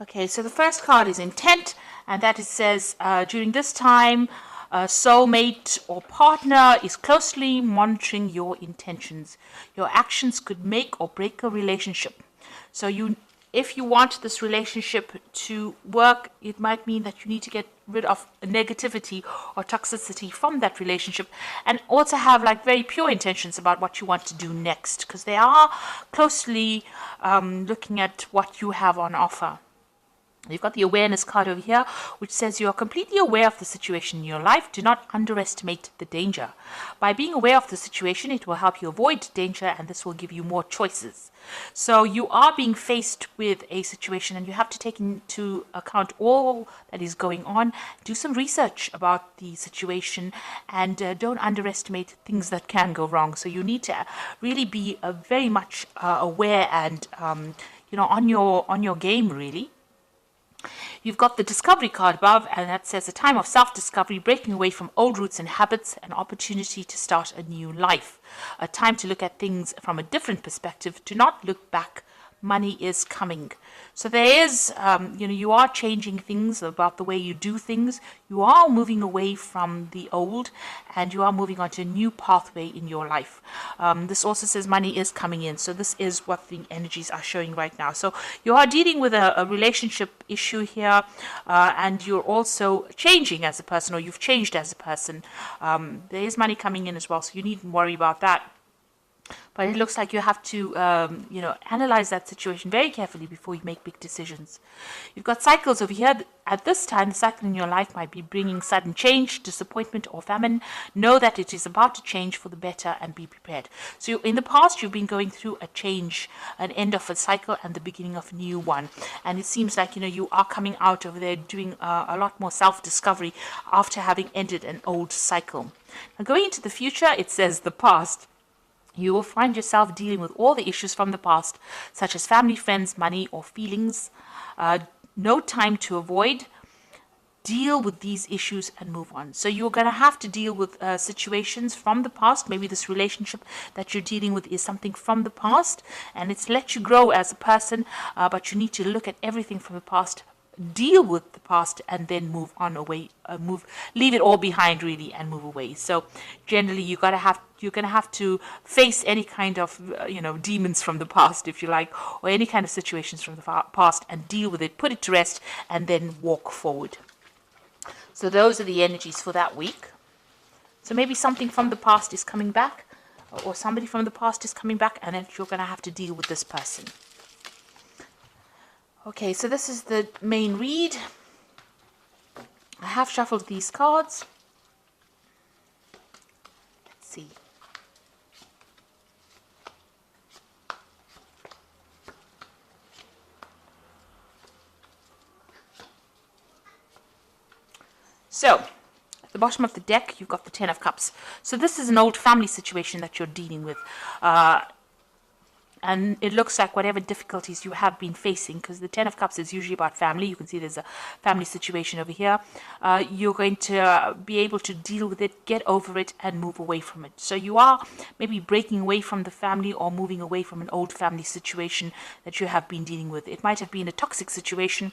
Okay, so the first card is intent, and that it says during this time, a soulmate or partner is closely monitoring your intentions. Your actions could make or break a relationship. So if you want this relationship to work, it might mean that you need to get rid of negativity or toxicity from that relationship, and also have like very pure intentions about what you want to do next, because they are closely looking at what you have on offer. You've got the awareness card over here, which says you are completely aware of the situation in your life. Do not underestimate the danger. By being aware of the situation, it will help you avoid danger, and this will give you more choices. So you are being faced with a situation, and you have to take into account all that is going on. Do some research about the situation, and don't underestimate things that can go wrong. So you need to really be very much aware and on your game, really. You've got the discovery card above, and that says a time of self-discovery, breaking away from old roots and habits, an opportunity to start a new life. A time to look at things from a different perspective, to not look back. Money is coming. So there is, you are changing things about the way you do things. You are moving away from the old, and you are moving on to a new pathway in your life. This also says money is coming in. So this is what the energies are showing right now. So you are dealing with a relationship issue here, and you're also changing as a person, or you've changed as a person. There is money coming in as well, so you needn't worry about that. But it looks like you have to, analyze that situation very carefully before you make big decisions. You've got cycles over here. At this time, the cycle in your life might be bringing sudden change, disappointment, or famine. Know that it is about to change for the better, and be prepared. So in the past, you've been going through a change, an end of a cycle and the beginning of a new one. And it seems like, you are coming out over there doing a lot more self-discovery after having ended an old cycle. Now, going into the future, it says the past. You will find yourself dealing with all the issues from the past, such as family, friends, money, or feelings. No time to avoid. Deal with these issues and move on. So you're going to have to deal with situations from the past. Maybe this relationship that you're dealing with is something from the past, and it's let you grow as a person, but you need to look at everything from the past, deal with the past, and then move on away, leave it all behind really, and move away. So generally you're gonna have to face any kind of demons from the past, if you like, or any kind of situations from the past, and deal with it, put it to rest, and then walk forward. So those are the energies for that week. So maybe something from the past is coming back, or somebody from the past is coming back, and then you're going to have to deal with this person. Okay, so this is the main read. I have shuffled these cards. Let's see. So, at the bottom of the deck, you've got the Ten of Cups. So this is an old family situation that you're dealing with. And it looks like whatever difficulties you have been facing, because the Ten of Cups is usually about family. You can see there's a family situation over here. You're going to be able to deal with it, get over it, and move away from it. So you are maybe breaking away from the family, or moving away from an old family situation that you have been dealing with. It might have been a toxic situation,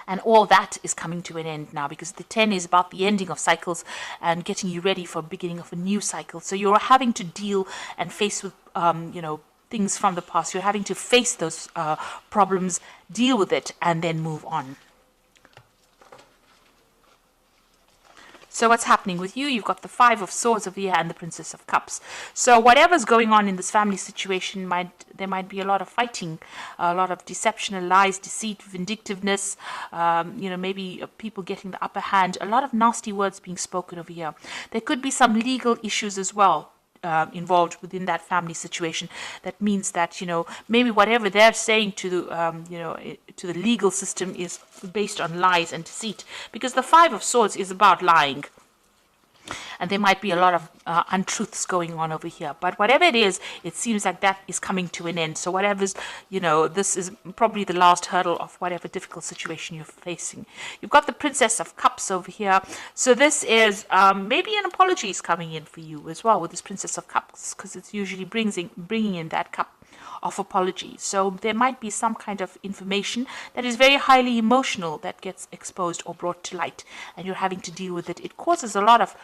and all that is coming to an end now, because the 10 is about the ending of cycles and getting you ready for the beginning of a new cycle. So you're having to deal and face with, things from the past. You're having to face those problems, deal with it, and then move on. So what's happening with you? You've got the Five of Swords over here and the Princess of Cups. So whatever's going on in this family situation, there might be a lot of fighting, a lot of deception, lies, deceit, vindictiveness, maybe people getting the upper hand, a lot of nasty words being spoken over here. There could be some legal issues as well. Involved within that family situation. That means that maybe whatever they're saying to the to the legal system is based on lies and deceit, because the Five of Swords is about lying. And there might be a lot of untruths going on over here. But whatever it is, it seems like that is coming to an end. So whatever's, this is probably the last hurdle of whatever difficult situation you're facing. You've got the Princess of Cups over here. So this is maybe an apology is coming in for you as well with this Princess of Cups, because it's usually bringing in that cup of apology. So there might be some kind of information that is very highly emotional that gets exposed or brought to light, and you're having to deal with it. It causes a lot of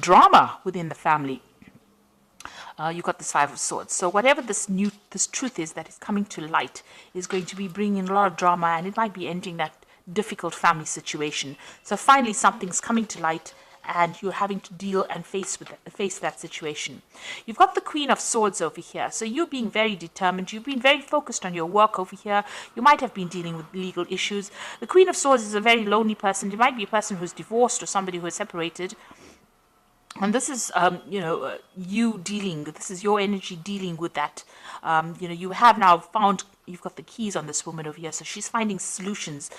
drama within the family. You got this Five of Swords. So whatever this truth is that is coming to light is going to be bringing a lot of drama, and it might be ending that difficult family situation. So finally something's coming to light, and you're having to deal and face that situation. You've got the Queen of Swords over here. So you're being very determined. You've been very focused on your work over here. You might have been dealing with legal issues. The Queen of Swords is a very lonely person. You might be a person who's divorced or somebody who is separated. And this is, you dealing, this is your energy dealing with that. You have now found, you've got the keys on this woman over here. So she's finding solutions.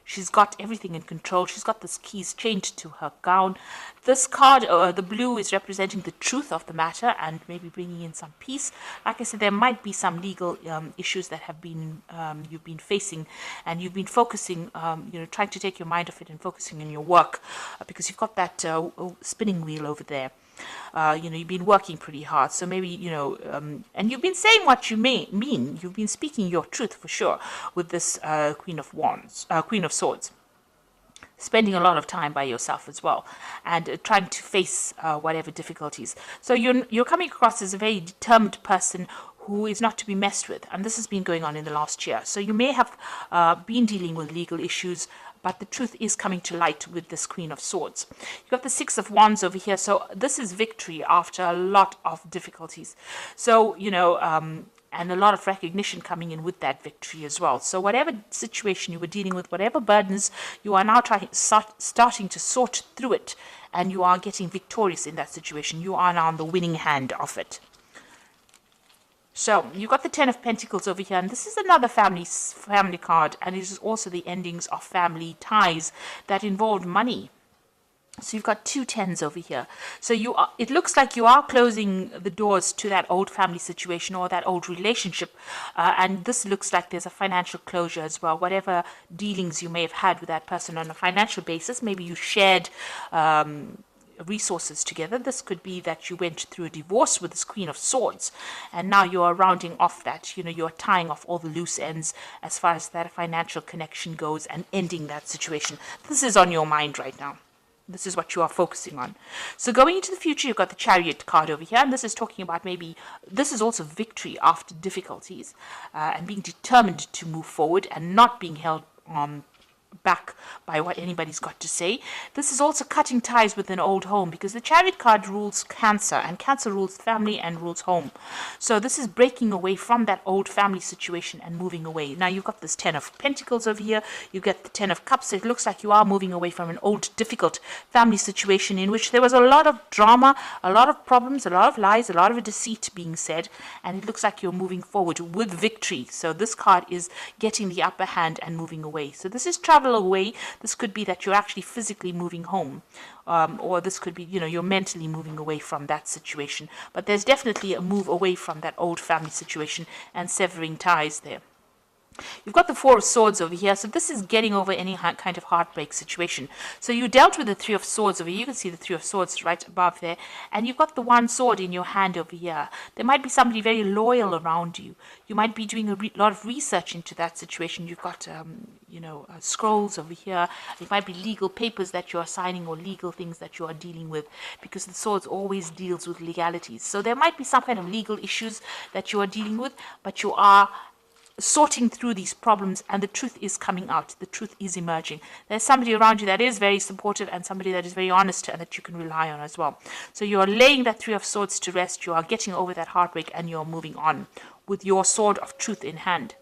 She's got everything in control. She's got this keys chained to her gown. This card, the blue, is representing the truth of the matter and maybe bringing in some peace. Like I said, there might be some legal issues that have been you've been facing, and you've been focusing, trying to take your mind off it and focusing on your work, because you've got that spinning wheel over there. You've been working pretty hard, so maybe, and you've been saying what you mean. You've been speaking your truth for sure with this Queen of Swords. Spending a lot of time by yourself as well, and trying to face whatever difficulties. So you're coming across as a very determined person who is not to be messed with, and this has been going on in the last year. So you may have been dealing with legal issues, but the truth is coming to light with this Queen of Swords. You've got the Six of Wands over here. So this is victory after a lot of difficulties. So, and a lot of recognition coming in with that victory as well. So whatever situation you were dealing with, whatever burdens, you are now starting to sort through it, and you are getting victorious in that situation. You are now on the winning hand of it. So you've got the Ten of Pentacles over here, and this is another family card, and it is also the endings of family ties that involved money. So you've got two tens over here. So it looks like you are closing the doors to that old family situation or that old relationship, and this looks like there's a financial closure as well. Whatever dealings you may have had with that person on a financial basis, maybe you shared resources together. This could be that you went through a divorce with this Queen of Swords, and now you are rounding off that, you're tying off all the loose ends as far as that financial connection goes and ending that situation. This is on your mind right now. This is what you are focusing on. So going into the future, you've got the Chariot card over here, and this is talking about maybe, this is also victory after difficulties, and being determined to move forward and not being held back by what anybody's got to say. This is also cutting ties with an old home, because the Chariot card rules Cancer, and Cancer rules family and rules home. So this is breaking away from that old family situation and moving away. Now you've got this Ten of Pentacles over here. You get the Ten of Cups. It looks like you are moving away from an old difficult family situation in which there was a lot of drama, a lot of problems, a lot of lies, a lot of deceit being said, and it looks like you're moving forward with victory. So this card is getting the upper hand and moving away. So this is travel away. This could be that you're actually physically moving home, or this could be, you're mentally moving away from that situation. But there's definitely a move away from that old family situation and severing ties there. You've got the Four of Swords over here. So this is getting over any kind of heartbreak situation. So you dealt with the Three of Swords over here. You can see the Three of Swords right above there. And you've got the one sword in your hand over here. There might be somebody very loyal around you. You might be doing a lot of research into that situation. You've got, scrolls over here. It might be legal papers that you are signing or legal things that you are dealing with, because the swords always deals with legalities. So there might be some kind of legal issues that you are dealing with, but you are sorting through these problems, and the truth is coming out. The truth is emerging. There's somebody around you that is very supportive, and somebody that is very honest and that you can rely on as well. So you are laying that Three of Swords to rest. You are getting over that heartbreak, and you're moving on with your sword of truth in hand.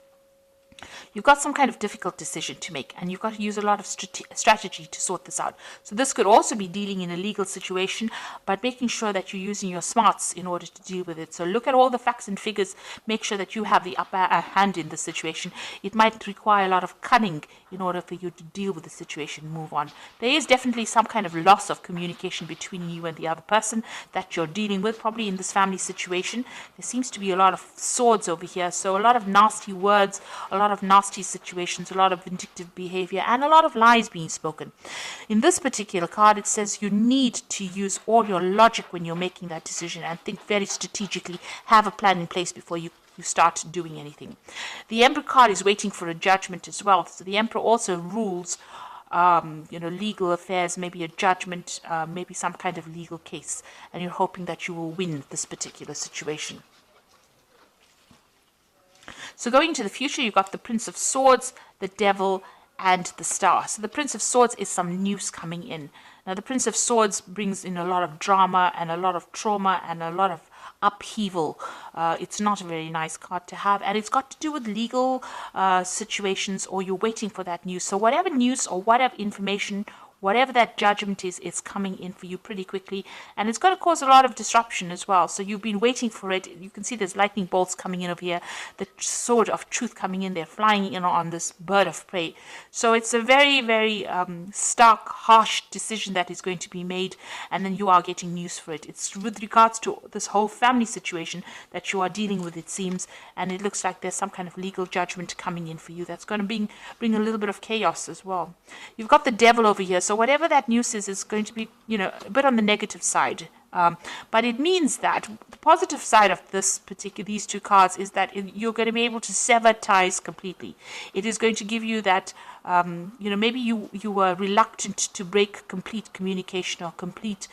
You've got some kind of difficult decision to make, and you've got to use a lot of strategy to sort this out. So this could also be dealing in a legal situation, but making sure that you're using your smarts in order to deal with it. So look at all the facts and figures. Make sure that you have the upper hand in the situation. It might require a lot of cunning in order for you to deal with the situation, move on. There is definitely some kind of loss of communication between you and the other person that you're dealing with, probably in this family situation. There seems to be a lot of swords over here, so a lot of nasty words, a lot lot of nasty situations, a lot of vindictive behavior, and a lot of lies being spoken. In this particular card, it says you need to use all your logic when you're making that decision and think very strategically, have a plan in place before you start doing anything. The Emperor card is waiting for a judgment as well. So the Emperor also rules legal affairs, maybe a judgment, maybe some kind of legal case, and you're hoping that you will win this particular situation. So going to the future, you've got the Prince of Swords, the Devil, and the Star. So the Prince of Swords is some news coming in. Now the Prince of Swords brings in a lot of drama and a lot of trauma and a lot of upheaval. It's not a very nice card to have, and it's got to do with legal situations, or you're waiting for that news. So whatever news or whatever information, whatever that judgment is, it's coming in for you pretty quickly, and it's going to cause a lot of disruption as well. So you've been waiting for it. You can see there's lightning bolts coming in over here, the sword of truth coming in there, flying in on this bird of prey. So it's a very, very stark, harsh decision that is going to be made, and then you are getting news for it. It's with regards to this whole family situation that you are dealing with, it seems, and it looks like there's some kind of legal judgment coming in for you that's going to bring a little bit of chaos as well. You've got the Devil over here. So whatever that news is going to be, a bit on the negative side. But it means that the positive side of these two cards is that you're going to be able to sever ties completely. It is going to give you that, maybe you were reluctant to break complete communication or complete,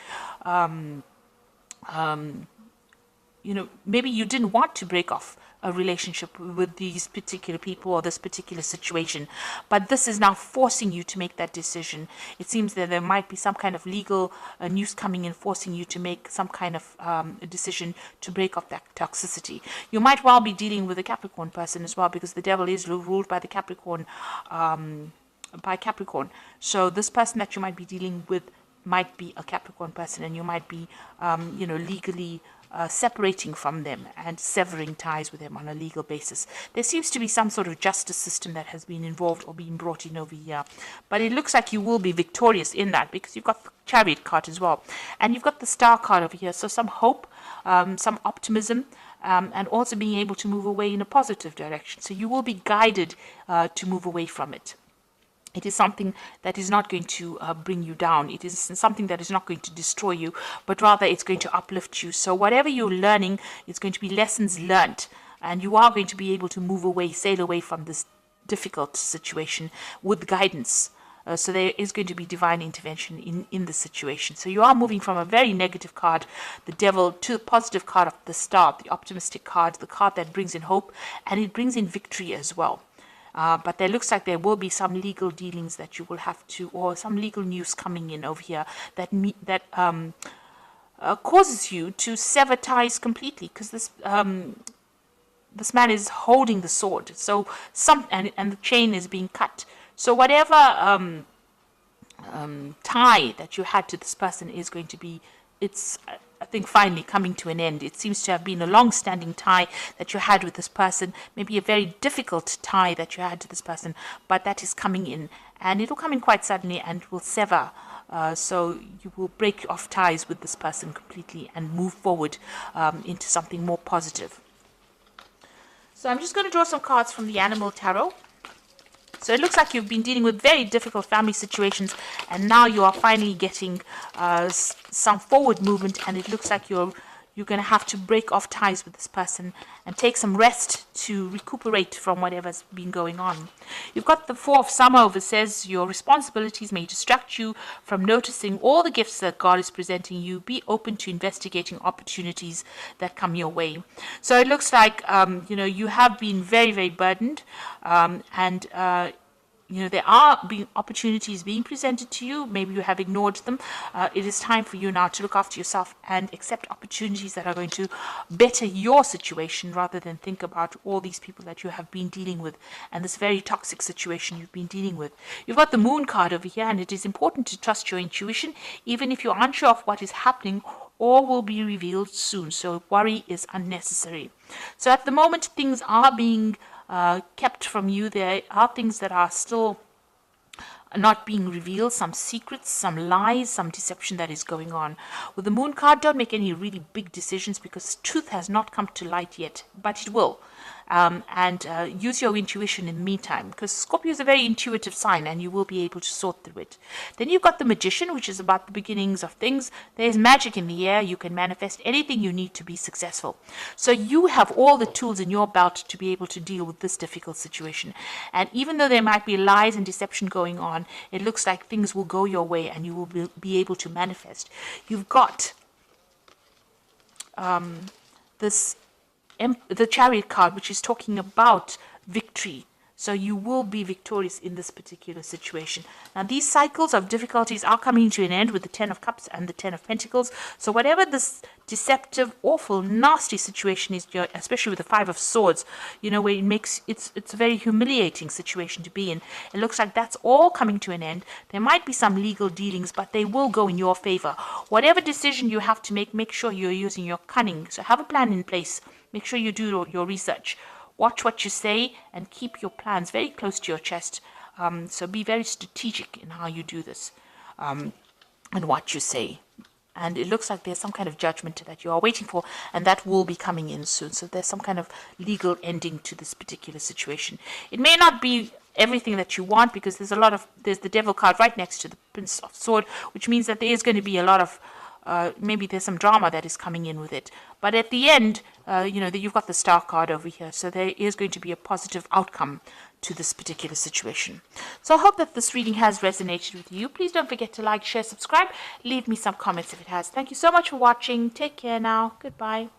maybe you didn't want to break off a relationship with these particular people or this particular situation, but this is now forcing you to make that decision. It seems that there might be some kind of legal news coming in, forcing you to make some kind of a decision to break off that toxicity. You might well be dealing with a Capricorn person as well, because the Devil is ruled by the Capricorn, So this person that you might be dealing with might be a Capricorn person, and you might be, legally separating from them and severing ties with them on a legal basis. There seems to be some sort of justice system that has been involved or been brought in over here. But it looks like you will be victorious in that, because you've got the Chariot card as well. And you've got the Star card over here. So some hope, some optimism, and also being able to move away in a positive direction. So you will be guided to move away from it. It is something that is not going to bring you down. It is something that is not going to destroy you, but rather it's going to uplift you. So whatever you're learning, it's going to be lessons learned, and you are going to be able to move away, sail away from this difficult situation with guidance. So there is going to be divine intervention in the situation. So you are moving from a very negative card, the Devil, to the positive card of the Star, the optimistic card, the card that brings in hope, and it brings in victory as well. But there looks like there will be some legal dealings that you will have to, or some legal news coming in over here that causes you to sever ties completely, because this man is holding the sword. So and the chain is being cut. So whatever tie that you had to this person is going to be, it's, I think, finally coming to an end. It seems to have been a long-standing tie that you had with this person, maybe a very difficult tie that you had to this person, but that is coming in, and it will come in quite suddenly and will sever. So you will break off ties with this person completely and move forward into something more positive. So I'm just going to draw some cards from the Animal Tarot. So it looks like you've been dealing with very difficult family situations, and now you are finally getting some forward movement, and it looks like you're going to have to break off ties with this person and take some rest to recuperate from whatever's been going on. You've got the Four of Summer over, says your responsibilities may distract you from noticing all the gifts that God is presenting you. Be open to investigating opportunities that come your way. So it looks like, you have been very, very burdened, and there are opportunities being presented to you. Maybe you have ignored them. It is time for you now to look after yourself and accept opportunities that are going to better your situation, rather than think about all these people that you have been dealing with and this very toxic situation you've been dealing with. You've got the Moon card over here, and it is important to trust your intuition, even if you're unsure of what is happening or will be revealed soon. So worry is unnecessary. So at the moment, things are being kept from you. There are things that are still not being revealed, some secrets, some lies, some deception that is going on. With the Moon card, don't make any really big decisions, because truth has not come to light yet, but it will. and use your intuition in the meantime, because Scorpio is a very intuitive sign and you will be able to sort through it. Then you've got the Magician, which is about the beginnings of things. There's magic in the air. You can manifest anything you need to be successful. So you have all the tools in your belt to be able to deal with this difficult situation. And even though there might be lies and deception going on, it looks like things will go your way and you will be able to manifest. You've got the Chariot card, which is talking about victory. So you will be victorious in this particular situation. Now, these cycles of difficulties are coming to an end with the 10 of Cups and the 10 of Pentacles. So whatever this deceptive, awful, nasty situation is, especially with the 5 of Swords, where it's a very humiliating situation to be in. It looks like that's all coming to an end. There might be some legal dealings, but they will go in your favor. Whatever decision you have to make sure you're using your cunning. So have a plan in place. Make sure you do your research. Watch what you say and keep your plans very close to your chest. So be very strategic in how you do this and what you say. And it looks like there's some kind of judgment that you are waiting for, and that will be coming in soon. So there's some kind of legal ending to this particular situation. It may not be everything that you want, because there's the Devil card right next to the Prince of Sword, which means that there is going to be a lot of maybe there's some drama that is coming in with it. But at the end, you've got the Star card over here. So there is going to be a positive outcome to this particular situation. So I hope that this reading has resonated with you. Please don't forget to like, share, subscribe. Leave me some comments if it has. Thank you so much for watching. Take care now. Goodbye.